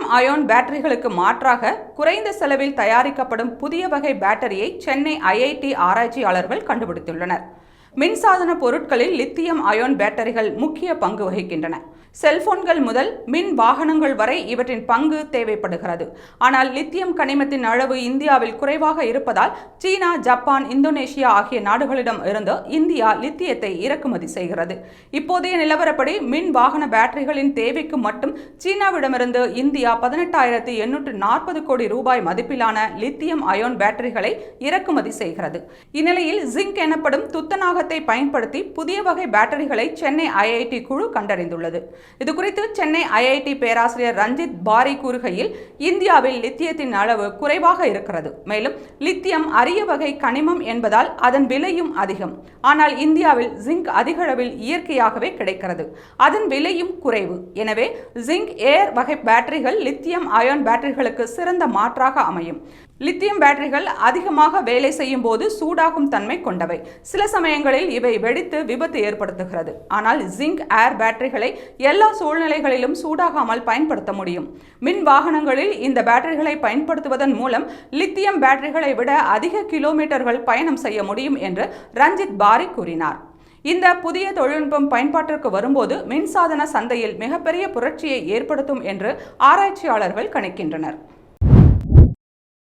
Lithium ion பேட்டரிகளுக்கு மாற்றாக குறைந்த செலவில் தயாரிக்கப்படும் புதிய வகை பேட்டரியை சென்னை ஐஐடி ஆராய்ச்சியாளர்கள் கண்டுபிடித்துள்ளனர். மின்சாதன பொருட்களில் லித்தியம் அயோன் பேட்டரிகள் முக்கிய பங்கு வகிக்கின்றன. செல்போன்கள் முதல் மின் வாகனங்கள் வரை இவற்றின் பங்கு தேவைப்படுகிறது. ஆனால் லித்தியம் கனிமத்தின் அளவு இந்தியாவில் குறைவாக இருப்பதால் சீனா, ஜப்பான், இந்தோனேஷியா ஆகிய நாடுகளிடம் இருந்து இந்தியா லித்தியத்தை இறக்குமதி செய்கிறது. இப்போதைய நிலவரப்படி மின் வாகன பேட்டரிகளின் தேவைக்கு மட்டும் சீனாவிடமிருந்து இந்தியா 18,840 கோடி ரூபாய் மதிப்பிலான லித்தியம் அயோன் பேட்டரிகளை இறக்குமதி செய்கிறது. இந்நிலையில் ஜிங்க் எனப்படும் துத்தநாகத்தை பயன்படுத்தி புதிய வகை பேட்டரிகளை சென்னை ஐஐடி குழு கண்டறிந்துள்ளது. இதுகுறித்து சென்னை ஐஐடி பேராசிரியர் ரஞ்சித் பாரி கூறுகையில், இந்தியாவில் லித்தியத்தின் அளவு குறைவாக இருக்கிறது. மேலும் லித்தியம் அரிய வகை கனிமம் என்பதால் அதன் விலையும் அதிகம். ஆனால் இந்தியாவில் ஜிங்க் அதிக அளவில் இயற்கையாகவே கிடைக்கிறது. அதன் விலையும் குறைவு. எனவே ஜிங்க் ஏர் வகை பேட்டரிகள் லித்தியம் அயோன் பேட்டரிகளுக்கு சிறந்த மாற்றாக அமையும். லித்தியம் பேட்டரிகள் அதிகமாக வேலை செய்யும் போது சூடாகும் தன்மை கொண்டவை. சில சமயங்களில் இவை வெடித்து விபத்து ஏற்படுத்துகிறது. ஆனால் ஜிங்க் ஏர் பேட்டரிகளை எல்லா சூழ்நிலைகளிலும் சூடாகாமல் பயன்படுத்த முடியும். மின் வாகனங்களில் இந்த பேட்டரிகளை பயன்படுத்துவதன் மூலம் லித்தியம் பேட்டரிகளை விட அதிக கிலோமீட்டர்கள் பயணம் செய்ய முடியும் என்று ரஞ்சித் பாரி கூறினார். இந்த புதிய தொழில்நுட்பம் பயன்பாட்டிற்கு வரும்போது மின்சாதன சந்தையில் மிகப்பெரிய புரட்சியை ஏற்படுத்தும் என்று ஆராய்ச்சியாளர்கள் கணிக்கின்றனர்.